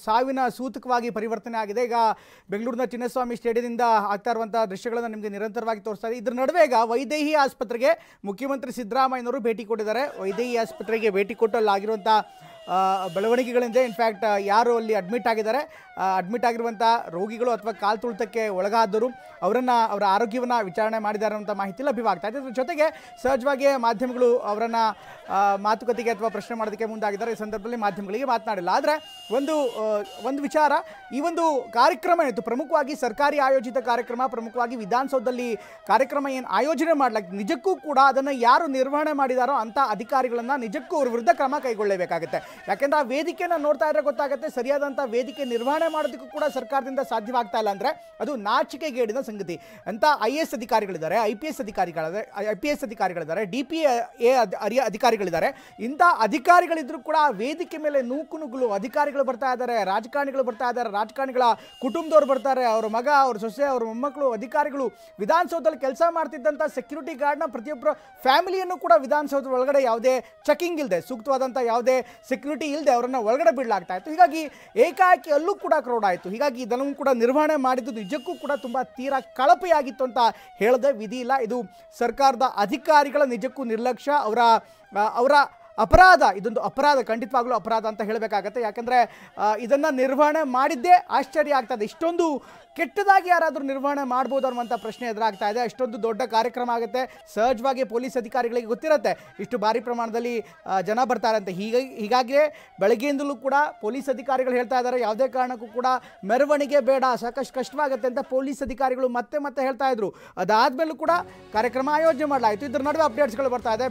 ಸಾವಿನ ಸೂತಕವಾಗಿ ಪರಿವರ್ತನೆ ಆಗಿದೆ. ಈಗ ಬೆಂಗಳೂರಿನ ಚಿನ್ನಸ್ವಾಮಿ ಸ್ಟೇಡಿಯಂನಿಂದ ಆಗ್ತಾ ಇರುವಂತಹ ದೃಶ್ಯಗಳನ್ನು ನಿಮಗೆ ನಿರಂತರವಾಗಿ ತೋರಿಸ್ತಾ ಇದೆ. ಇದರ ನಡುವೆ ಈಗ ವೈದೇಹಿ ಆಸ್ಪತ್ರೆಗೆ ಮುಖ್ಯಮಂತ್ರಿ ಸಿದ್ದರಾಮಯ್ಯನವರು ಭೇಟಿ ಕೊಟ್ಟಿದ್ದಾರೆ. ವೈದೇಹಿ ಆಸ್ಪತ್ರೆಗೆ ಭೇಟಿ ಕೊಟ್ಟು ಅಲ್ಲಾಗಿರುವಂಥ ಬೆಳವಣಿಗೆಗಳಿಂದ ಇನ್ಫ್ಯಾಕ್ಟ್ ಯಾರು ಅಲ್ಲಿ ಅಡ್ಮಿಟ್ ಆಗಿದ್ದಾರೆ, ಅಡ್ಮಿಟ್ ಆಗಿರುವಂಥ ರೋಗಿಗಳು ಅಥವಾ ಕಾಲು ತುಳಿತಕ್ಕೆ ಒಳಗಾದವರು ಅವರ ಆರೋಗ್ಯವನ್ನು ವಿಚಾರಣೆ ಮಾಡಿದ್ದಾರೆ ಅಂತ ಮಾಹಿತಿ ಲಭ್ಯವಾಗ್ತಾ ಇದೆ. ಇದ್ರ ಜೊತೆಗೆ ಸಹಜವಾಗಿ ಮಾಧ್ಯಮಗಳು ಅವರನ್ನು ಮಾತುಕತೆಗೆ ಅಥವಾ ಪ್ರಶ್ನೆ ಮಾಡೋದಕ್ಕೆ ಮುಂದಾಗಿದ್ದಾರೆ. ಈ ಸಂದರ್ಭದಲ್ಲಿ ಮಾಧ್ಯಮಗಳಿಗೆ ಮಾತನಾಡಿಲ್ಲ. ಆದರೆ ಒಂದು ವಿಚಾರ, ಈ ಒಂದು ಕಾರ್ಯಕ್ರಮ ಏನಿತ್ತು ಪ್ರಮುಖವಾಗಿ ಸರ್ಕಾರಿ ಆಯೋಜಿತ ಕಾರ್ಯಕ್ರಮ, ಪ್ರಮುಖವಾಗಿ ವಿಧಾನಸೌಧದಲ್ಲಿ ಕಾರ್ಯಕ್ರಮ ಏನು ಆಯೋಜನೆ ಮಾಡಲಾಗಿದೆ, ನಿಜಕ್ಕೂ ಕೂಡ ಅದನ್ನು ಯಾರು ನಿರ್ವಹಣೆ ಮಾಡಿದಾರೋ ಅಂಥ ಅಧಿಕಾರಿಗಳನ್ನು ನಿಜಕ್ಕೂ ಅವ್ರ ವಿರುದ್ಧ ಕ್ರಮ ಕೈಗೊಳ್ಳಬೇಕಾಗುತ್ತೆ. ಯಾಕೆಂದರೆ ಆ ವೇದಿಕೆಯನ್ನು ನೋಡ್ತಾ ಇದ್ರೆ ಗೊತ್ತಾಗುತ್ತೆ, ಸರಿಯಾದಂಥ ವೇದಿಕೆ ನಿರ್ವಹಣೆ ಮಾಡೋದಕ್ಕೂ ಕೂಡ ಸರ್ಕಾರದಿಂದ ಸಾಧ್ಯವಾಗ್ತಾ ಇಲ್ಲ ಅಂದರೆ ಅದು ನಾಚಿಕೆಗೇಡಿನ ಸಂಗತಿ. ಅಂತ IAS ಅಧಿಕಾರಿಗಳಿದ್ದಾರೆ, IPS ಅಧಿಕಾರಿಗಳಿದ್ದಾರೆ, DPA ಅಧಿಕಾರಿಗಳಿದ್ದಾರೆ. ಇಂಥ ಅಧಿಕಾರಿಗಳಿದ್ರೂ ಕೂಡ ವೇದಿಕೆ ಮೇಲೆ ನೂಕುನುಗ್ಗಲು ಅಧಿಕಾರಿಗಳು ಬರ್ತಾ ಇದ್ದಾರೆ, ರಾಜಕಾರಣಿಗಳು ಬರ್ತಾ ಇದ್ದಾರೆ, ರಾಜಕಾರಣಿಗಳ ಕುಟುಂಬದವ್ರು ಬರ್ತಾರೆ, ಅವ್ರ ಮಗ, ಅವ್ರ ಸೊಸೆ, ಅವ್ರ ಮೊಮ್ಮಕ್ಕಳು, ಅಧಿಕಾರಿಗಳು ವಿಧಾನಸೌಧದಲ್ಲಿ ಕೆಲಸ ಮಾಡ್ತಿದ್ದಂಥ ಸೆಕ್ಯೂರಿಟಿ ಗಾರ್ಡ್ನ ಪ್ರತಿಯೊಬ್ಬರ ಫ್ಯಾಮಿಲಿಯನ್ನು ಕೂಡ ವಿಧಾನಸೌಧ ಒಳಗಡೆ ಯಾವುದೇ ಚೆಕಿಂಗ್ ಇಲ್ಲದೆ, ಸೂಕ್ತವಾದಂಥ ಯಾವುದೇ ಸೆಕ್ಯೂರಿಟಿ ಇಲ್ಲದೆ ಅವರನ್ನು ಒಳಗಡೆ ಬಿಡಲಾಗ್ತಾ ಇತ್ತು. ಹೀಗಾಗಿ ಏಕಾಏಕಿ ಅಲ್ಲೂ ಕೂಡ ಕ್ರೌಡ್ ಆಯಿತು. ಹೀಗಾಗಿ ಇದನ್ನು ಕೂಡ ನಿರ್ವಹಣೆ ಮಾಡಿದ್ದು ನಿಜಕ್ಕೂ ಕೂಡ ತುಂಬ ತೀರಾ ಕಳಪೆಯಾಗಿತ್ತು ಅಂತ ಹೇಳದೆ ವಿಧಿ ಇಲ್ಲ. ಇದು ಸರ್ಕಾರದ ಅಧಿಕಾರಿಗಳ ನಿಜಕ್ಕೂ ನಿರ್ಲಕ್ಷ್ಯ, ಅವರ ಅಪರಾಧ. ಇದೊಂದು ಅಪರಾಧ, ಖಂಡಿತವಾಗ್ಲೂ ಅಪರಾಧ ಅಂತ ಹೇಳಬೇಕಾಗತ್ತೆ. ಯಾಕಂದರೆ ಇದನ್ನು ನಿರ್ವಹಣೆ ಮಾಡಿದ್ದೇ ಆಶ್ಚರ್ಯ ಆಗ್ತದೆ. ಇಷ್ಟೊಂದು ಕೆಟ್ಟದಾಗಿ ಯಾರಾದರೂ ನಿರ್ವಹಣೆ ಮಾಡ್ಬೋದು ಅನ್ನುವಂಥ ಪ್ರಶ್ನೆ ಎದುರಾಗ್ತಾ ಇದೆ. ಅಷ್ಟೊಂದು ದೊಡ್ಡ ಕಾರ್ಯಕ್ರಮ ಆಗುತ್ತೆ, ಸಹಜವಾಗಿ ಪೊಲೀಸ್ ಅಧಿಕಾರಿಗಳಿಗೆ ಗೊತ್ತಿರುತ್ತೆ ಇಷ್ಟು ಭಾರಿ ಪ್ರಮಾಣದಲ್ಲಿ ಜನ ಬರ್ತಾರೆ ಅಂತ. ಹೀಗಾಗಿಯೇ ಬೆಳಗ್ಗೆಯಿಂದಲೂ ಕೂಡ ಪೊಲೀಸ್ ಅಧಿಕಾರಿಗಳು ಹೇಳ್ತಾ ಇದ್ದಾರೆ, ಯಾವುದೇ ಕಾರಣಕ್ಕೂ ಕೂಡ ಮೆರವಣಿಗೆ ಬೇಡ, ಸಾಕಷ್ಟು ಕಷ್ಟವಾಗುತ್ತೆ ಅಂತ ಪೊಲೀಸ್ ಅಧಿಕಾರಿಗಳು ಮತ್ತೆ ಹೇಳ್ತಾ ಇದ್ರು. ಅದಾದಮೇಲೂ ಕೂಡ ಕಾರ್ಯಕ್ರಮ ಆಯೋಜನೆ ಮಾಡಲಾಯಿತು. ಇದರ ನಡುವೆ ಅಪ್ಡೇಟ್ಸ್ಗಳು ಬರ್ತಾ ಇದೆ.